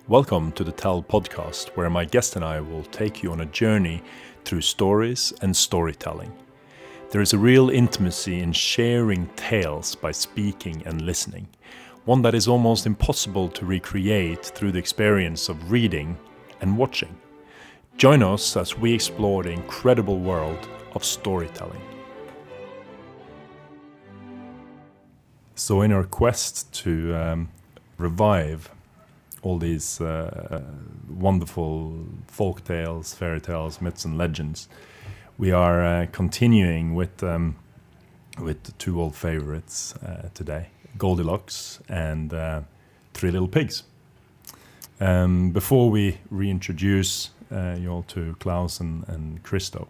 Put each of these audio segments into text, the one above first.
Welcome to the Tell podcast, where my guest and I will take you on a journey through stories and storytelling. There is a real intimacy in sharing tales by speaking and listening, one that is almost impossible to recreate through the experience of reading and watching. Join us as we explore the incredible world of storytelling. So in our quest to revive all these wonderful folk tales, fairy tales, myths and legends, we are continuing with the two old favorites today, Goldilocks and Three Little Pigs. Before we reintroduce you all to Klaus and Christo,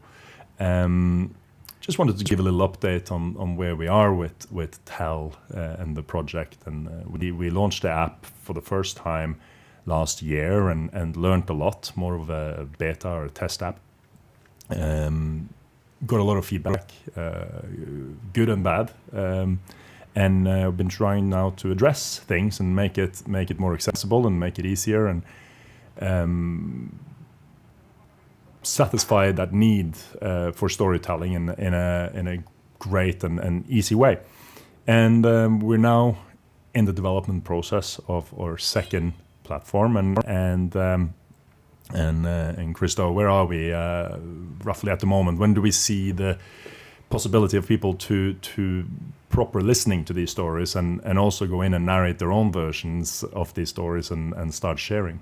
just wanted to give a little update on where we are with Tell and the project. And we launched the app for the first time last year and learned a lot, more of a beta or a test app. Got a lot of feedback, good and bad. And I've been trying now to address things and make it more accessible and make it easier and satisfy that need for storytelling in a great and easy way. And we're now in the development process of our second platform. And Christo, where are we roughly at the moment? When do we see the possibility of people to proper listening to these stories and also go in and narrate their own versions of these stories and start sharing?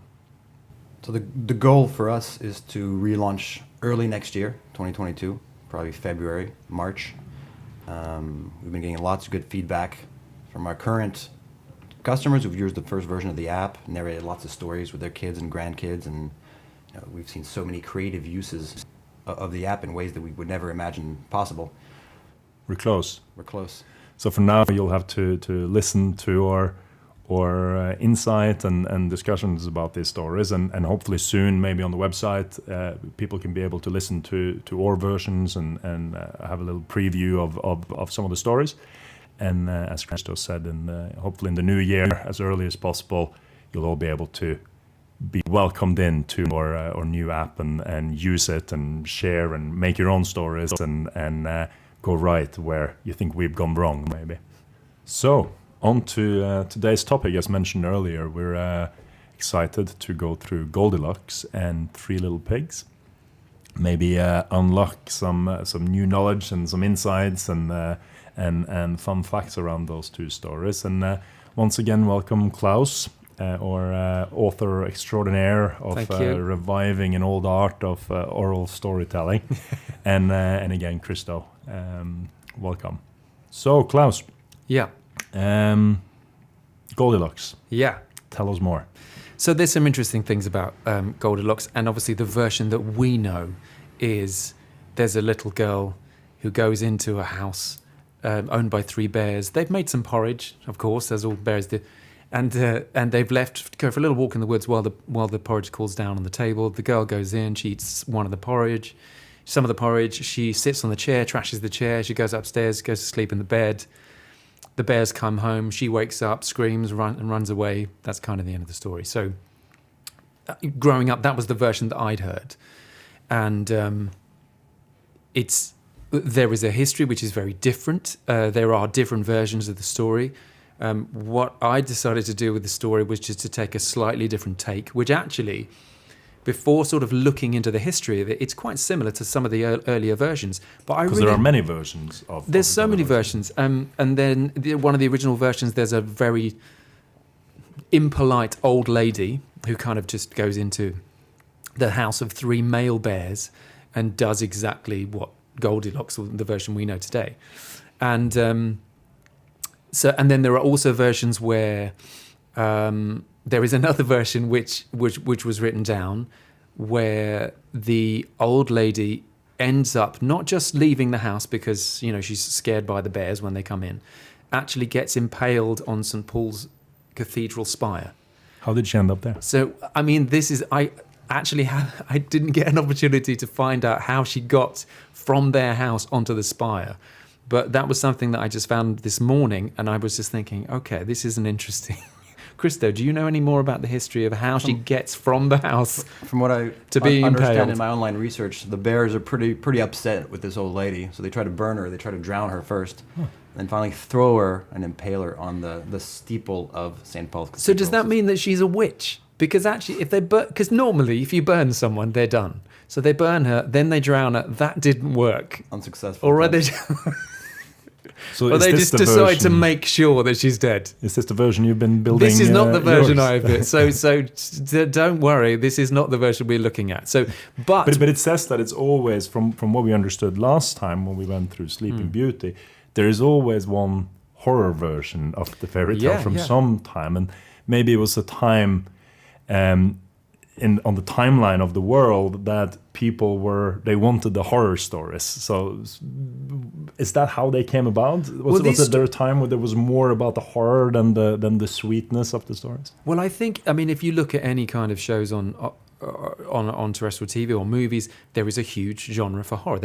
So the goal for us is to relaunch early next year, 2022, probably February, March. We've been getting lots of good feedback from our current customers who've used the first version of the app, narrated lots of stories with their kids and grandkids, and we've seen so many creative uses of the app in ways that we would never imagine possible. We're close. We're close. So for now, you'll have to listen to our insight and discussions about these stories, and hopefully soon, maybe on the website, people can be able to listen to our versions and have a little preview of some of the stories. And as Christo said, hopefully in the new year, as early as possible, you'll all be able to be welcomed into our new app and use it and share and make your own stories and go right where you think we've gone wrong, maybe. So, on to today's topic. As mentioned earlier, we're excited to go through Goldilocks and Three Little Pigs. Maybe unlock some new knowledge and some insights and fun facts around those two stories. And once again, welcome Klaus, or author extraordinaire of reviving an old art of oral storytelling. and again, Christo, welcome. So, Klaus. Yeah. Goldilocks. Yeah. Tell us more. So there's some interesting things about Goldilocks, and obviously the version that we know is there's a little girl who goes into a house owned by three bears. They've made some porridge, of course, as all bears do, and they've left to go for a little walk in the woods while the porridge cools down on the table. The girl goes in, she eats some of the porridge. She sits on the chair, trashes the chair. She goes upstairs, goes to sleep in the bed. The bears come home. She wakes up, screams, runs away. That's kind of the end of the story. So, growing up, that was the version that I'd heard, and there is a history which is very different. There are different versions of the story. What I decided to do with the story was just to take a slightly different take, which actually, before sort of looking into the history of it, it's quite simlar to some of the earlier versions. Because there are many versions of. There's so many versions, and then one of the original versions, there's a very impolite old lady who kind of just goes into the house of three male bears and does exactly what Goldilocks, the version we know today, and then there are also versions where. There is another version which was written down where the old lady ends up not just leaving the house because she's scared by the bears when they come in, actually gets impaled on St. Paul's Cathedral spire. How did she end up there? So I mean, I didn't get an opportunity to find out how she got from their house onto the spire, but that was something that I just found this morning, and I was just thinking, okay, this is an interesting Christo, do you know any more about the history of how she gets from the house From what I to being understand impaled? in my online research, the bears are pretty upset with this old lady, so they try to burn her. They try to drown her first, and finally throw her and impale her on the steeple of St. Paul's Cathedral. So does that mean that she's a witch? Because actually, if they because normally if you burn someone, they're done. So they burn her, then they drown her. That didn't work. Unsuccessful? Or are they? So Or is they this just the decide to version- make sure that she's dead. Is this the version you've been building? This is not the version yours? I've built. So don't worry. This is not the version we're looking at. So, but But it says that it's always from what we understood last time when we went through Sleeping Beauty. There is always one horror version of the fairy tale from some time, and maybe it was a time on the timeline of the world that people they wanted the horror stories. So is that how they came about? Was there a time where there was more about the horror than the sweetness of the stories? Well, I think, I mean, if you look at any kind of shows on terrestrial TV or movies, there is a huge genre for horror.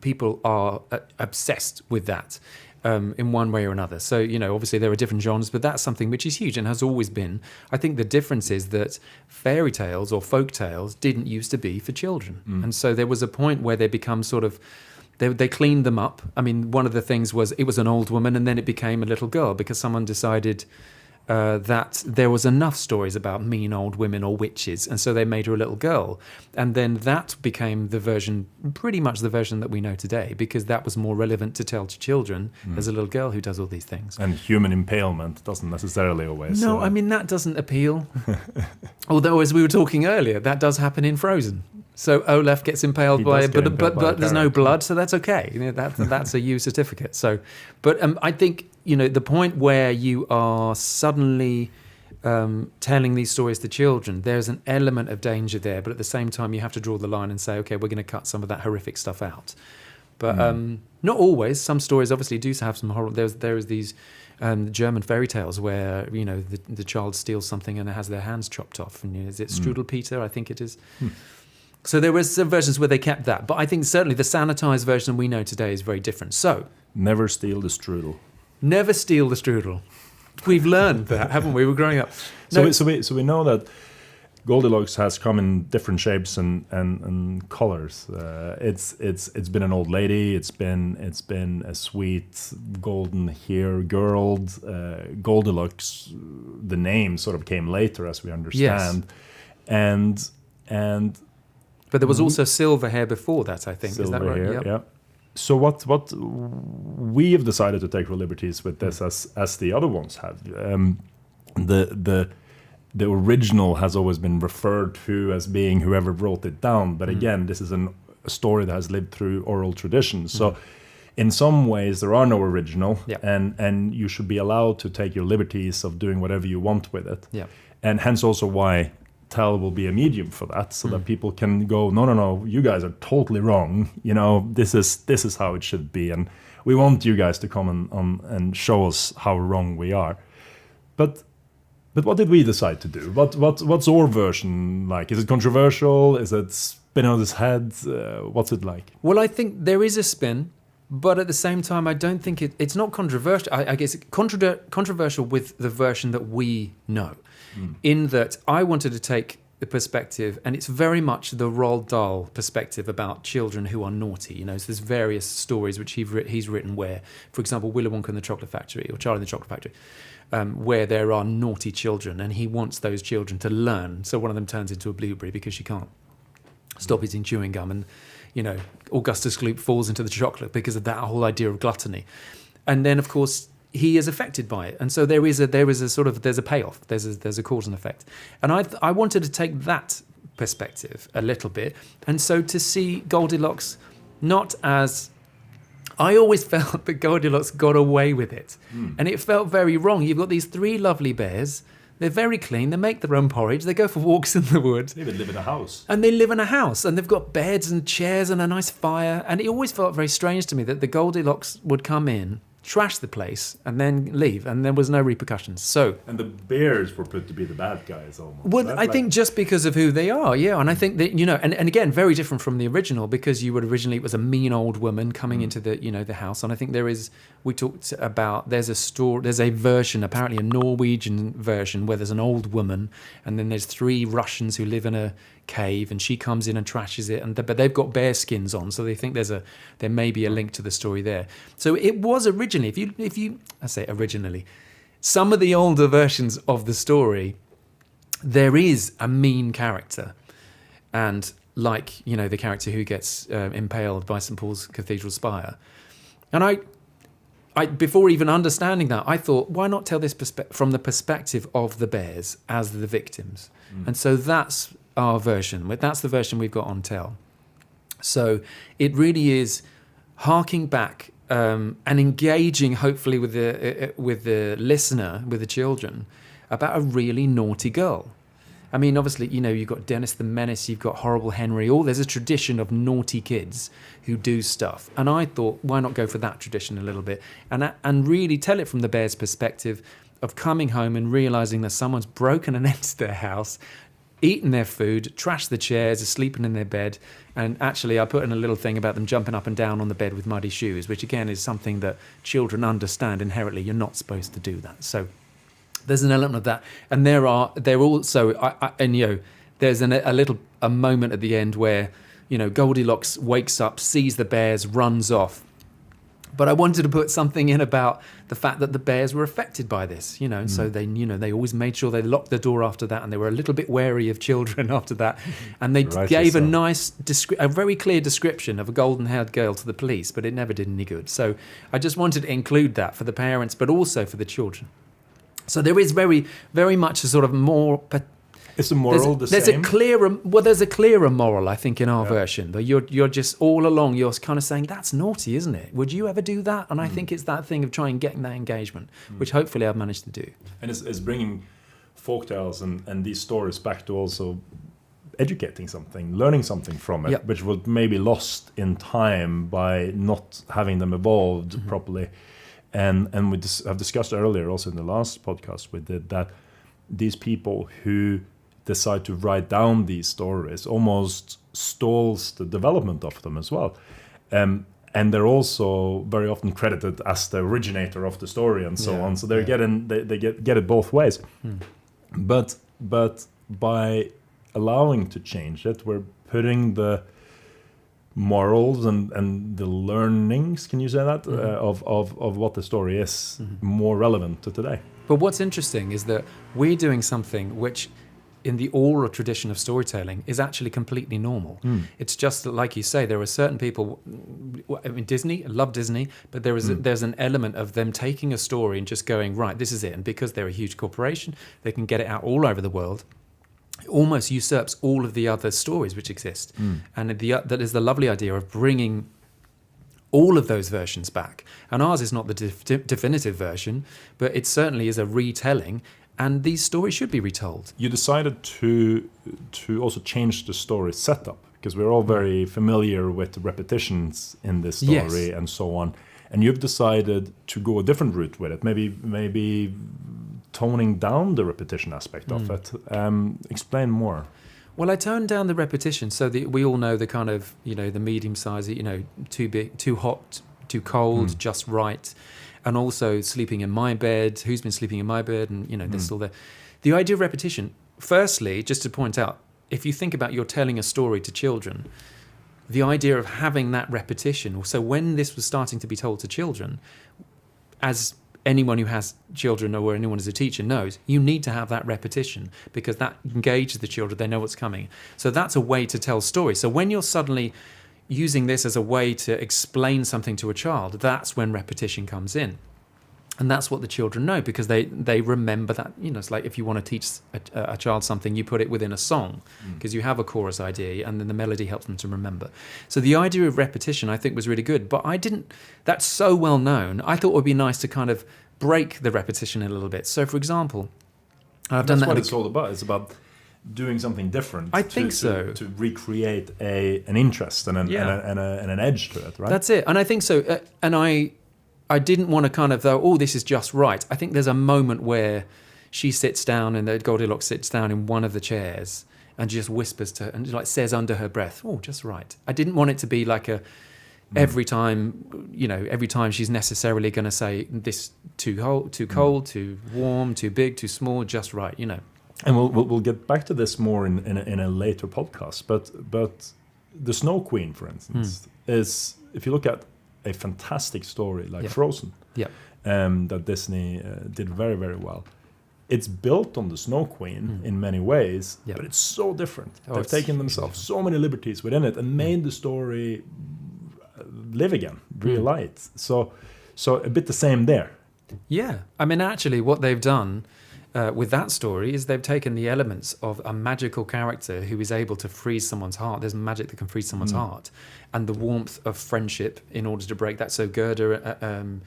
People are obsessed with that. In one way or another. So, obviously there are different genres, but that's something which is huge and has always been. I think the difference is that fairy tales or folk tales didn't used to be for children. And so there was a point where they become sort of, they cleaned them up. I mean, one of the things was it was an old woman and then it became a little girl because someone decided that there was enough stories about mean old women or witches, and so they made her a little girl, and then that became pretty much the version that we know today, because that was more relevant to tell to children as a little girl who does all these things. And human impalement doesn't necessarily always. No, I mean that doesn't appeal. Although, as we were talking earlier, that does happen in Frozen. So Olaf gets impaled but there's no blood, so that's okay. That's a U certificate. So, but I think the point where you are suddenly telling these stories to children, there's an element of danger there, but at the same time you have to draw the line and say, okay, we're going to cut some of that horrific stuff out. But not always. Some stories obviously do have some horror. There is these German fairy tales where the child steals something and has their hands chopped off. And is it Strudelpeter? I think it is. So there was some versions where they kept that, but I think certainly the sanitized version we know today is very different. So never steal the strudel. Never steal the strudel. We've learned that, haven't we? We're growing up. So we know that Goldilocks has come in different shapes and colors. It's been an old lady. It's been a sweet golden hair girl. Goldilocks, the name sort of came later, as we understand, yes. and. But there was also silver hair before that, I think. Is that right? Hair, yeah. So what we have decided to take liberties with this, as the other ones have. The original has always been referred to as being whoever wrote it down, but again, this is a story that has lived through oral tradition. So, in some ways, there are no original, and you should be allowed to take your liberties of doing whatever you want with it. Yeah. And hence also why Tell will be a medium for that, so that people can go, no, you guys are totally wrong. This is how it should be, and we want you guys to come and show us how wrong we are. But what did we decide to do? What's our version like? Is it controversial? Is it spin on his head? What's it like? Well, I think there is a spin, but at the same time, I don't think it's not controversial. I guess it's controversial with the version that we know. In that I wanted to take the perspective, and it's very much the Roald Dahl perspective about children who are naughty. So there's various stories which he's written where, for example, Willy Wonka and the Chocolate Factory, or Charlie and the Chocolate Factory, where there are naughty children, and he wants those children to learn. So one of them turns into a blueberry because she can't stop eating chewing gum, and Augustus Gloop falls into the chocolate because of that whole idea of gluttony. And then, of course, he is affected by it, and so there's a payoff. There's a cause and effect, and I wanted to take that perspective a little bit, and so to see Goldilocks not as, I always felt that Goldilocks got away with it, and it felt very wrong. You've got these three lovely bears. They're very clean. They make their own porridge. They go for walks in the woods. They even live in a house. And they live in a house, and they've got beds and chairs and a nice fire. And it always felt very strange to me that the Goldilocks would come in trash the place, and then leave, and there was no repercussions. So, And the bears were put to be the bad guys almost. well, right? I think just because of who they are, yeah, and I think that and again, very different from the original, because you would originally, it was a mean old woman coming into the the house, and I think we talked about there's a version, apparently a Norwegian version, where there's an old woman, and then there's 3 Russians who live in a cave, and she comes in and trashes it, but they've got bear skins on, so they think there may be a link to the story there. So it was originally, if you I say originally, some of the older versions of the story, there is a mean character, and like the character who gets impaled by St Paul's Cathedral spire, and I before even understanding that, I thought, why not tell this from the perspective of the bears as the victims? And so that's our version. That's the version we've got on Tell. So it really is harking back and engaging, hopefully, with the listener, with the children, about a really naughty girl. I mean, obviously, you've got Dennis the Menace, you've got Horrible Henry. There's a tradition of naughty kids who do stuff. And I thought, why not go for that tradition a little bit? And really tell it from the bear's perspective of coming home and realising that someone's broken and entered their house, eaten their food, trashed the chairs, are sleeping in their bed. And actually, I put in a little thing about them jumping up and down on the bed with muddy shoes, which again is something that children understand inherently. You're not supposed to do that. So there's an element of that. And there also, there's a moment at the end where, Goldilocks wakes up, sees the bears, runs off. But I wanted to put something in about the fact that the bears were affected by this, and so they always made sure they locked the door after that, and they were a little bit wary of children after that, and they gave a very clear description of a golden-haired girl to the police, but it never did any good. So I just wanted to include that for the parents, but also for the children. So there is very, very much a sort of more. Is the moral the same? There's a clearer moral, I think, in our version. But you're just all along, you're kind of saying, that's naughty, isn't it? Would you ever do that? And I think it's that thing of trying getting that engagement, which hopefully I've managed to do. And it's bringing folktales and these stories back to also educating something, learning something from it, which was maybe lost in time by not having them evolved properly. And we have discussed earlier, also in the last podcast we did, that these people who decide to write down these stories almost stalls the development of them as well. And they're also very often credited as the originator of the story and so on. So they're they get it both ways. But by allowing to change it, we're putting the morals and the learnings, can you say that, of what the story is more relevant to today. But what's interesting is that we're doing something which, in the oral tradition of storytelling, is actually completely normal. It's just that, like you say, there are certain people. I mean, Disney, I love Disney, but there's an element of them taking a story and just going, right, this is it. And because they're a huge corporation, they can get it out all over the world. It almost usurps all of the other stories which exist. And that is the lovely idea of bringing all of those versions back. And ours is not the definitive version, but it certainly is a retelling. And these stories should be retold. You decided to also change the story setup, because we're all very familiar with repetitions in this story and so on. And you've decided to go a different route with it, maybe toning down the repetition aspect of it. Explain more. Well, I toned down the repetition so that we all know the kind of, the medium size, too big, too hot, too cold, just right. And also sleeping in my bed, who's been sleeping in my bed, and, they're still there. The idea of repetition, firstly, just to point out, if you think about you're telling a story to children, the idea of having that repetition, so when this was starting to be told to children, as anyone who has children or anyone as a teacher knows, you need to have that repetition because that engages the children, they know what's coming. So that's a way to tell stories. So when you're suddenly using this as a way to explain something to a child, that's when repetition comes in. And that's what the children know because they remember that. It's like if you want to teach a child something, you put it within a song because you have a chorus idea and then the melody helps them to remember. So the idea of repetition, I think, was really good. But that's so well known, I thought it would be nice to kind of break the repetition a little bit. So, for example, I've done that. That's what it's all about. It's about doing something different. I think so. To recreate an interest and an edge to it, right? That's it. And I think so. And I I didn't want to kind of go, oh, this is just right. I think there's a moment where she sits down and the Goldilocks sits down in one of the chairs and just whispers to her and like says under her breath, oh, just right. I didn't want it to be like every time she's necessarily going to say this too cold, too warm, too big, too small, just right, you know. And we'll get back to this more in a later podcast. But the Snow Queen, for instance, is, if you look at a fantastic story like Frozen, that Disney did very, very well. It's built on the Snow Queen in many ways, but it's so different. They've taken themselves so many liberties within it and made the story live again, relight. So a bit the same there. Yeah. I mean, actually, what they've done with that story is they've taken the elements of a magical character who is able to freeze someone's heart. There's magic that can freeze someone's heart. And the warmth of friendship in order to break that. So Gerda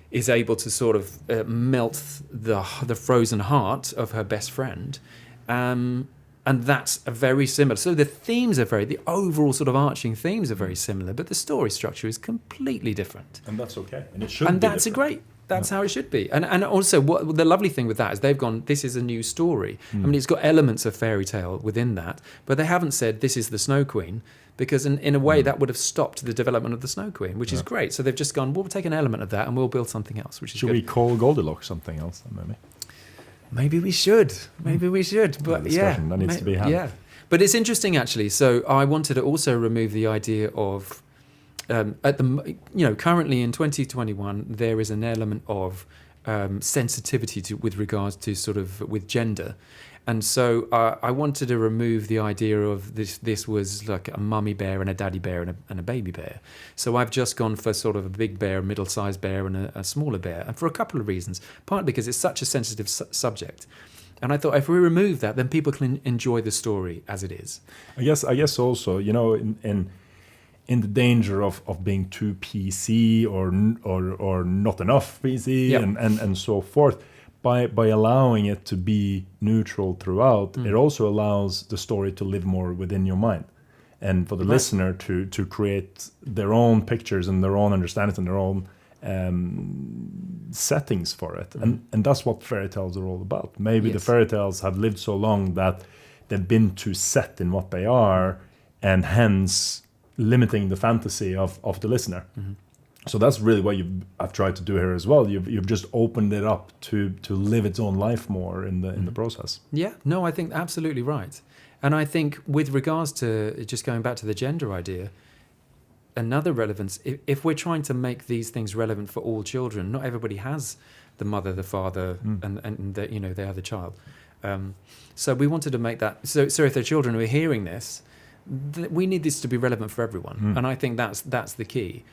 is able to sort of melt the frozen heart of her best friend. And that's a very similar. So the themes are the overall sort of arching themes are very similar, but the story structure is completely different. And that's okay. And it should be that's different. That's how it should be. And also, what the lovely thing with that is they've gone, this is a new story. I mean, it's got elements of fairy tale within that, but they haven't said this is the Snow Queen, because in a way that would have stopped the development of the Snow Queen, which is great. So they've just gone, we'll take an element of that and we'll build something else, which is good. Should we call Goldilocks something else then, maybe? Maybe we should. But that needs to be had. Yeah. But it's interesting, actually. So I wanted to also remove the idea of currently in 2021 there is an element of sensitivity with regards to sort of with gender, and so I wanted to remove the idea of this was like a mummy bear and a daddy bear and a baby bear. So I've just gone for sort of a big bear, a middle-sized bear, and a smaller bear, and for a couple of reasons. Partly because it's such a sensitive subject. And I thought if we remove that, then people can enjoy the story as it is. I guess also, in the danger of being too PC or not enough PC and so forth, by allowing it to be neutral throughout, it also allows the story to live more within your mind, and for the listener to create their own pictures and their own understandings and their own settings for it. And that's what fairy tales are all about. Maybe the fairy tales have lived so long that they've been too set in what they are, and hence limiting the fantasy of the listener. So that's really what I've tried to do here as well. You've just opened it up to live its own life more in the process. Yeah, no, I think absolutely right. And I think with regards to just going back to the gender idea, another relevance, if we're trying to make these things relevant for all children, not everybody has the mother, the father, and the other child. So we wanted to make that. So if the children are hearing this, we need this to be relevant for everyone, and I think that's the key.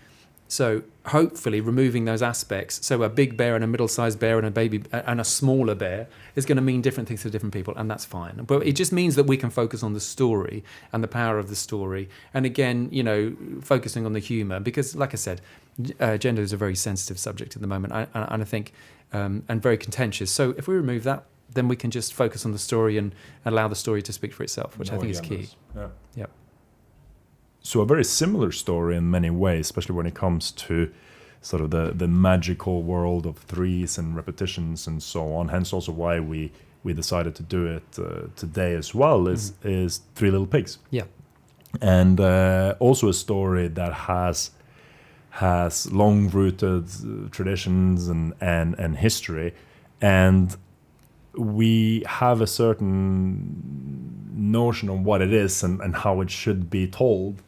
So hopefully removing those aspects, so a big bear and a middle-sized bear and a baby and a smaller bear is going to mean different things to different people, and that's fine. But it just means that we can focus on the story and the power of the story, and again, focusing on the humour, because, like I said, gender is a very sensitive subject at the moment, and I think, and very contentious. So if we remove that, then we can just focus on the story and allow the story to speak for itself, which I think is key. Yeah. So a very similar story in many ways, especially when it comes to sort of the magical world of threes and repetitions and so on. Hence also why we decided to do it today as well is Three Little Pigs. Yeah. And also a story that has long-rooted traditions and history, and we have a certain notion of what it is and how it should be told.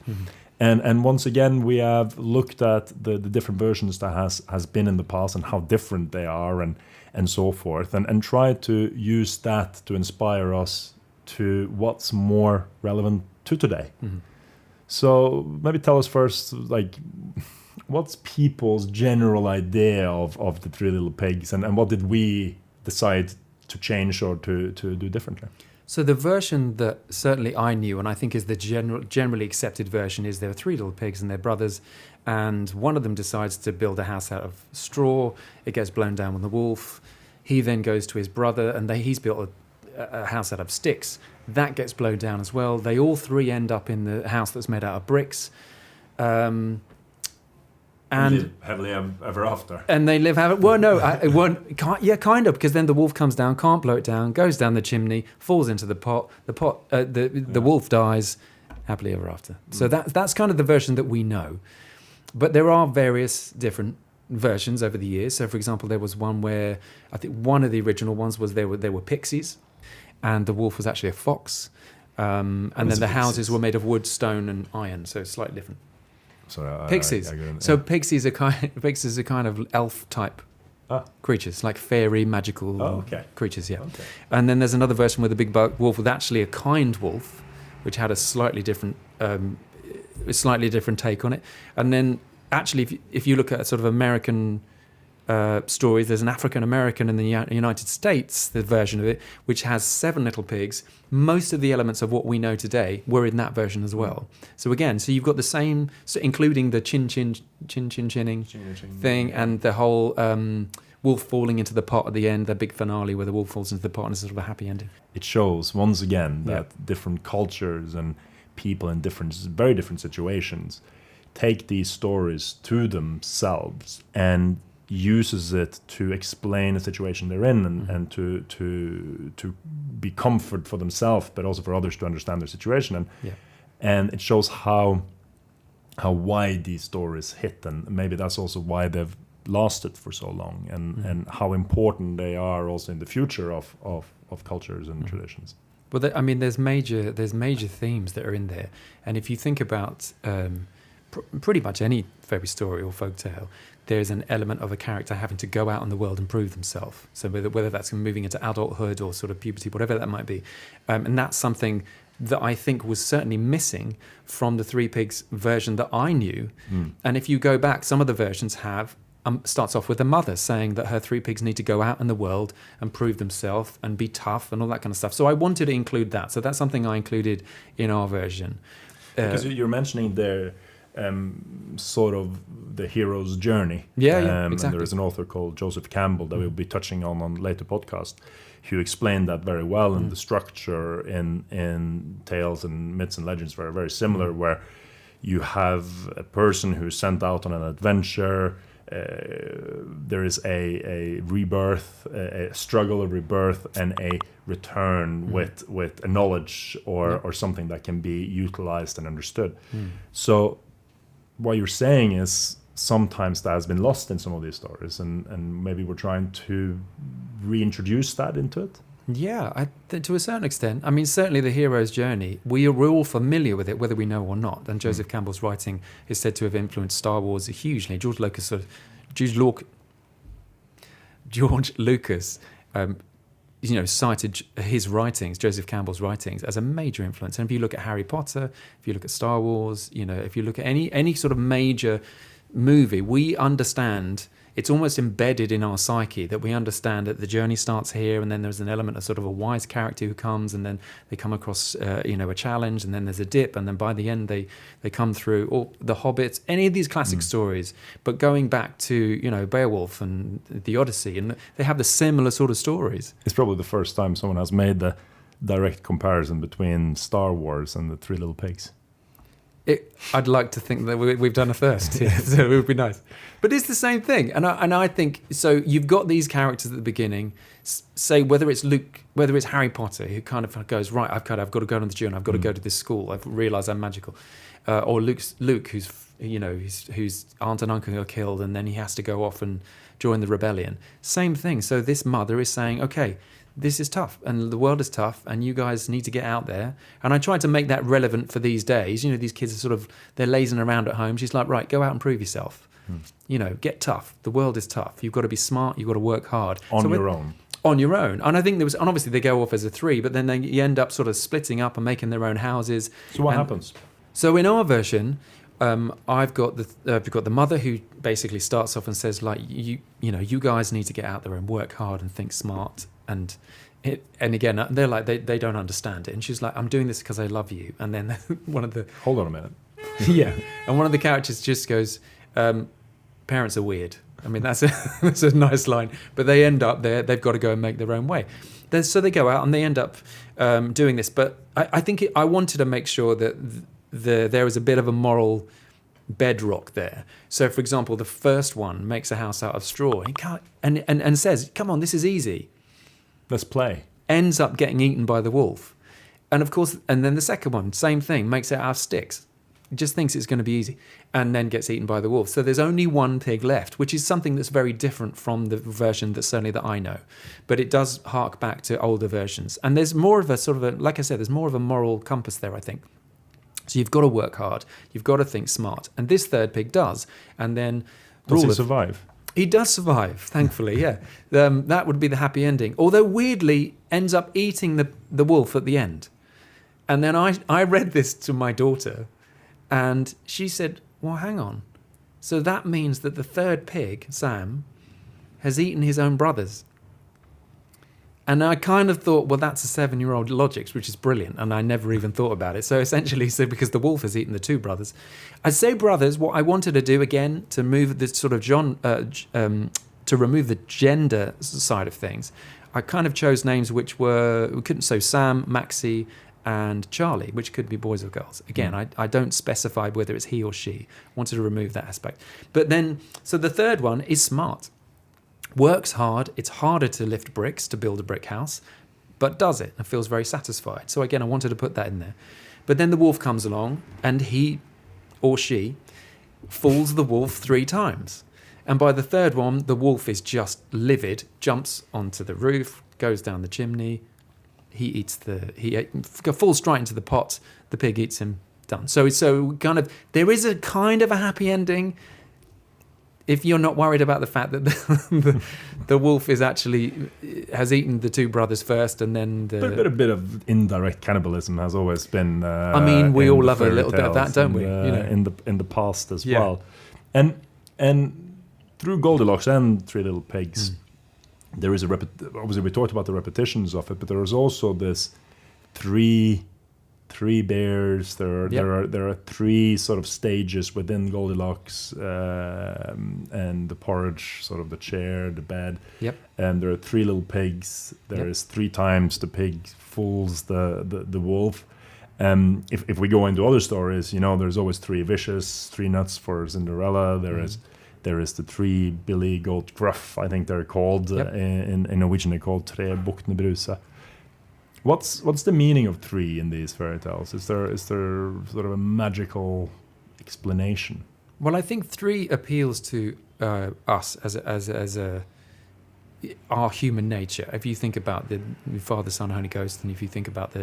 And once again, we have looked at the different versions that has been in the past and how different they are and so forth, and tried to use that to inspire us to what's more relevant to today. So maybe tell us first, like, what's people's general idea of the Three Little Pigs, and what did we decide to change or to do differently? So the version that certainly I knew, and I think is the generally accepted version, is there are three little pigs and they're brothers, and one of them decides to build a house out of straw. It gets blown down with the wolf. He then goes to his brother, and he's built a house out of sticks. That gets blown down as well. They all three end up in the house that's made out of bricks. And And live happily ever after. And they live happily. Well, no, it won't. Kind of, because then the wolf comes down, can't blow it down, goes down the chimney, falls into the pot. The wolf dies, happily ever after. So that's kind of the version that we know. But there are various different versions over the years. So, for example, there was one where I think one of the original ones was there were pixies, and the wolf was actually a fox. And then the houses were made of wood, stone, and iron. So it's slightly different. So Pixies. Pixies are kind of elf type creatures, like fairy, magical creatures. Yeah. Okay. And then there's another version where the big wolf was actually a kind wolf, which had a slightly different take on it. And then actually, if you look at sort of American stories, there's an African American in the United States, the version of it, which has 7 little pigs. Most of the elements of what we know today were in that version as well. So again, you've got the same, including the chinning thing, and the whole wolf falling into the pot at the end, the big finale where the wolf falls into the pot and it's sort of a happy ending. It shows once again that different cultures and people in very different situations take these stories to themselves and uses it to explain the situation they're in and to be comfort for themselves, but also for others to understand their situation. And it shows how wide these stories hit, and maybe that's also why they've lasted for so long, and how important they are also in the future of cultures and traditions. Well, there's major themes that are in there, and if you think about pretty much any fairy story or folk tale, there's an element of a character having to go out in the world and prove themselves. So whether that's moving into adulthood or sort of puberty, whatever that might be. And that's something that I think was certainly missing from the Three Pigs version that I knew. And if you go back, some of the versions have, starts off with a mother saying that her 3 pigs need to go out in the world and prove themselves and be tough and all that kind of stuff. So I wanted to include that. So that's something I included in our version. Because you're mentioning there sort of the hero's journey. Exactly. And there is an author called Joseph Campbell that we'll be touching on later podcast, who explained that very well, and the structure in tales and myths and legends are very similar, where you have a person who's sent out on an adventure. There is a rebirth, a struggle, a rebirth, and a return with a knowledge or something that can be utilized and understood. So what you're saying is sometimes that has been lost in some of these stories, and maybe we're trying to reintroduce that into it. Yeah, to a certain extent. I mean, certainly the hero's journey, we're all familiar with it, whether we know or not. And Joseph Campbell's writing is said to have influenced Star Wars hugely. George Lucas, cited his writings, Joseph Campbell's writings, as a major influence. And if you look at Harry Potter, if you look at Star Wars, if you look at any sort of major movie, we understand. It's almost embedded in our psyche that we understand that the journey starts here, and then there's an element of sort of a wise character who comes, and then they come across, a challenge, and then there's a dip, and then by the end they come through. Or The Hobbit, any of these classic stories, but going back to Beowulf and the Odyssey, and they have the similar sort of stories. It's probably the first time someone has made the direct comparison between Star Wars and the Three Little Pigs. I'd like to think that we've done a first, so it would be nice. But it's the same thing, and I think so. You've got these characters at the beginning, say whether it's Luke, whether it's Harry Potter, who kind of goes, right, I've got to go on the journey, I've got to go to this school, I've realised I'm magical, or Luke, whose aunt and uncle are killed, and then he has to go off and join the rebellion. Same thing. So this mother is saying, okay, this is tough, and the world is tough, and you guys need to get out there. And I tried to make that relevant for these days. These kids are they're lazing around at home. She's like, right, go out and prove yourself. Get tough. The world is tough. You've got to be smart. You've got to work hard. On your own. And I think and obviously they go off as a 3, but then you end up sort of splitting up and making their own houses. So what happens? So in our version, I've got the mother who basically starts off and says, like, you guys need to get out there and work hard and think smart. And again, they're like, they don't understand it. And she's like, I'm doing this because I love you. And then one of the... Hold on a minute. Yeah. And one of the characters just goes, parents are weird. I mean, that's a nice line. But they end up there, they've got to go and make their own way. So they go out and they end up doing this. But I think I wanted to make sure that there was a bit of a moral bedrock there. So, for example, the first one makes a house out of straw and says, "Come on, this is easy." Let's play. Ends up getting eaten by the wolf. And of course, and then the second one, same thing, makes it out of sticks. Just thinks it's going to be easy, and then gets eaten by the wolf. So there's only one pig left, which is something that's very different from the version that certainly that I know. But it does hark back to older versions. And there's more of a sort of a, like I said, there's more of a moral compass there, I think. So you've got to work hard. You've got to think smart. And this third pig does. And then... Does he survive? He does survive, thankfully, yeah. That would be the happy ending. Although weirdly ends up eating the wolf at the end. And then I read this to my daughter, and she said, well, hang on. So that means that the third pig, Sam, has eaten his own brothers. And I kind of thought, well, that's a 7-year-old logic, which is brilliant, and I never even thought about it. So essentially, because the wolf has eaten the two brothers. I say brothers, what I wanted to do, again, to move this sort of to remove the gender side of things, I kind of chose names which we couldn't, so Sam, Maxie, and Charlie, which could be boys or girls. Again, I don't specify whether it's he or she. Wanted to remove that aspect. But then, so the third one is smart. Works hard. It's harder to lift bricks to build a brick house, but does it and feels very satisfied. So again, I wanted to put that in there. But then the wolf comes along, and he or she fools the wolf 3 times. And by the third one, the wolf is just livid, jumps onto the roof, goes down the chimney. He falls straight into the pot. The pig eats him. Done. So kind of there is a kind of a happy ending if you're not worried about the fact that the wolf is actually has eaten the 2 brothers first, and then But a bit of indirect cannibalism has always been. I mean, we all love a little bit of that, don't we? In the past as well, and through Goldilocks and Three Little Pigs. There is obviously we talked about the repetitions of it, but there is also this three bears. There are 3 sort of stages within Goldilocks, and the porridge, sort of the chair, the bed. Yep. And there are 3 little pigs. There is 3 times the pig fools the wolf. If we go into other stories, there's always 3 vicious, 3 nuts for Cinderella. There is the 3 billy goat gruff, I think they're called. Yep. In Norwegian they're called tre bukkene bruse. What's the meaning of 3 in these fairy tales? Is there sort of a magical explanation? Well, I think 3 appeals to us as our human nature. If you think about the Father, Son, Holy Ghost, and if you think about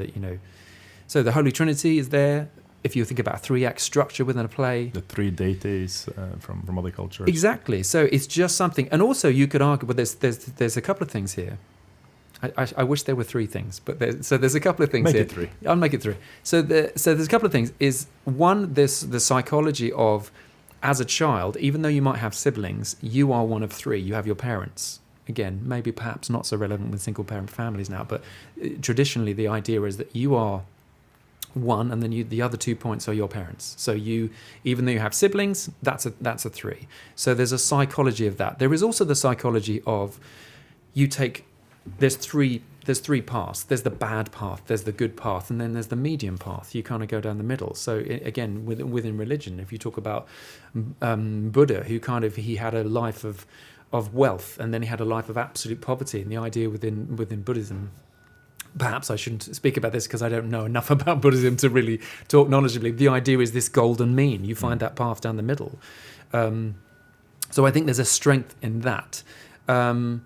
so the Holy Trinity is there. If you think about a 3-act structure within a play. The 3 deities from other cultures. Exactly. So it's just something. And also you could argue, but there's a couple of things here. I wish there were 3 things, but there's a couple of things here. Make it 3. I'll make it 3. So there's a couple of things. Is one, there's the psychology of, as a child, even though you might have siblings, you are one of 3. You have your parents. Again, maybe perhaps not so relevant with single-parent families now, but traditionally the idea is that you are one, and then the other 2 points are your parents. So even though you have siblings, that's a 3. So there's a psychology of that. There is also the psychology of there's three paths. There's the bad path, there's the good path, and then there's the medium path. You kind of go down the middle. So again, within religion, if you talk about Buddha, who he had a life of wealth, and then he had a life of absolute poverty, and the idea within Buddhism. Perhaps I shouldn't speak about this because I don't know enough about Buddhism to really talk knowledgeably. The idea is this golden mean. You find that path down the middle. So I think there's a strength in that. I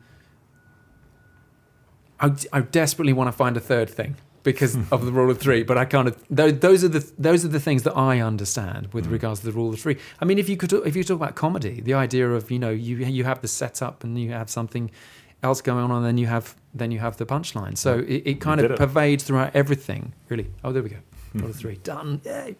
desperately want to find a third thing because of the rule of 3, but I kind of those are the things that I understand with regards to the rule of 3. I mean, if you talk about comedy, the idea of you have the setup and you have something else going on, and then you have the punchline. So it kind of pervades throughout everything, really. Oh, there we go. Rule of 3 done. Yay.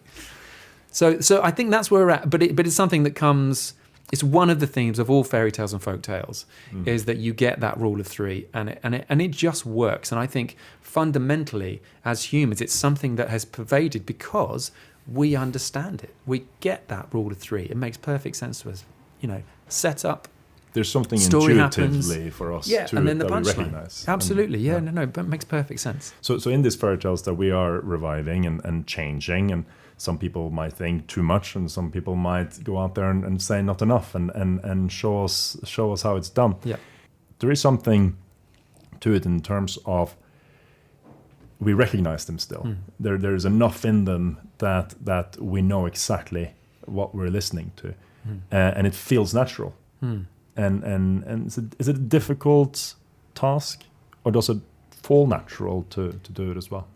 So I think that's where we're at. But it's something that comes. It's one of the themes of all fairy tales and folk tales is that you get that rule of 3, and it just works. And I think fundamentally, as humans, it's something that has pervaded because we understand it. We get that rule of 3. It makes perfect sense to us. Set up, there's something Story intuitively happens. for us Yeah, to, and then the that we punchline. recognize. Absolutely, And, yeah, no, that makes perfect sense. So in these fairy tales that we are reviving and changing, and some people might think too much, and some people might go out there and say not enough, and show us how it's done. Yeah. There is something to it in terms of we recognize them still. There's enough in them that we know exactly what we're listening to, and it feels natural. And is it a difficult task, or does it fall natural to do it as well?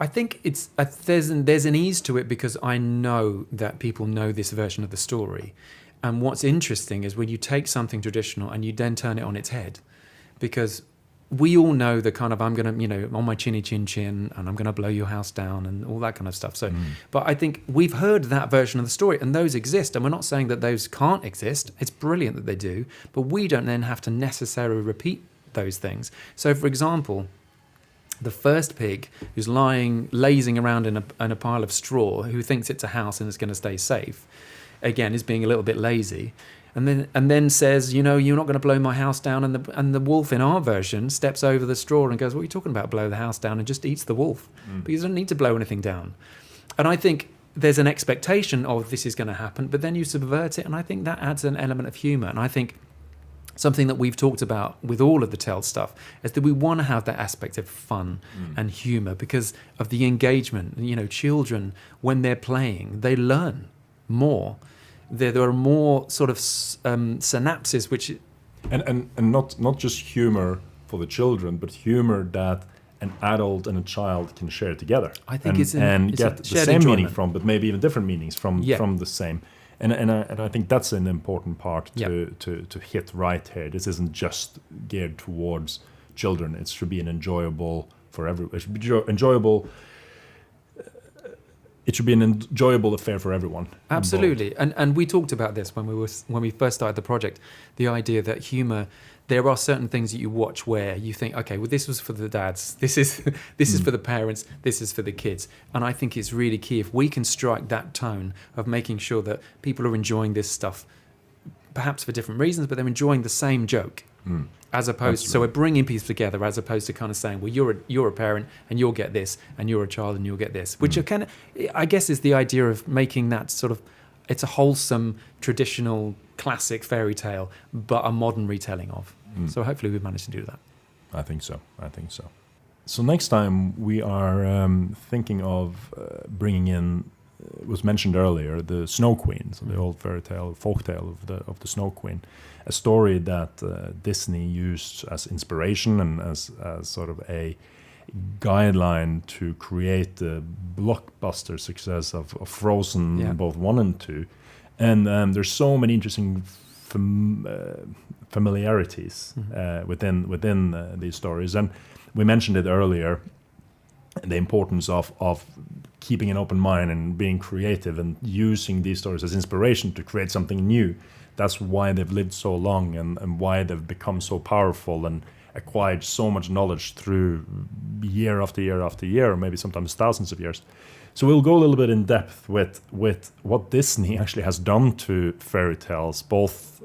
I think there's an ease to it because I know that people know this version of the story. And what's interesting is when you take something traditional and you then turn it on its head, because we all know the kind of I'm going to, on my chinny chin chin, and I'm going to blow your house down and all that kind of stuff. So, but I think we've heard that version of the story and those exist. And we're not saying that those can't exist. It's brilliant that they do, but we don't then have to necessarily repeat those things. So, for example, the first pig who's lazing around in a pile of straw, who thinks it's a house and it's going to stay safe, again, is being a little bit lazy. And then says, you're not going to blow my house down. And the wolf in our version steps over the straw and goes, what are you talking about? Blow the house down, and just eats the wolf. Because you don't need to blow anything down. And I think there's an expectation of this is going to happen, but then you subvert it. And I think that adds an element of humor. And I think something that we've talked about with all of the Tell stuff is that we want to have that aspect of fun and humor because of the engagement. Children, when they're playing, they learn more. There are more sort of synapses which... And not just humor for the children, but humor that an adult and a child can share together. I think it's get the same enjoyment. meaning from, but maybe even different meanings from the same. And I think that's an important part to hit right here. This isn't just geared towards children. It should be an enjoyable for everyone. It should be enjoyable. It should be an enjoyable affair for everyone. Absolutely, and we talked about this when we first started the project. The idea that humor, there are certain things that you watch where you think, okay, well, this was for the dads, this is for the parents, this is for the kids, and I think it's really key if we can strike that tone of making sure that people are enjoying this stuff, perhaps for different reasons, but they're enjoying the same joke. As opposed, so we're bringing people together, as opposed to kind of saying, well, you're a parent and you'll get this, and you're a child and you'll get this, which are kind of, I guess, is the idea of making that sort of, it's a wholesome, traditional, classic fairy tale, but a modern retelling of. So hopefully we've managed to do that. I think so. So next time we are thinking of bringing in, it was mentioned earlier, the Snow Queen, so the old fairy tale, folk tale of the Snow Queen. A story that Disney used as inspiration and as sort of a guideline to create the blockbuster success of Frozen, both 1 and 2. And there's so many interesting familiarities within these stories. And we mentioned it earlier, the importance of keeping an open mind and being creative and using these stories as inspiration to create something new. That's why they've lived so long and why they've become so powerful and acquired so much knowledge through year after year after year, or maybe sometimes thousands of years. So we'll go a little bit in depth with what Disney actually has done to fairy tales, both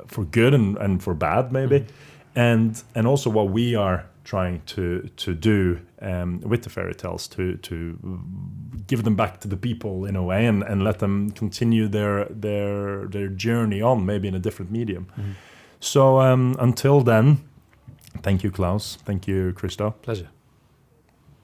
for good and for bad, maybe, and also what we are trying to do with the fairy tales to give them back to the people in a way and let them continue their journey on, maybe in a different medium. So until then, thank you, Klaus. Thank you, Christo. Pleasure.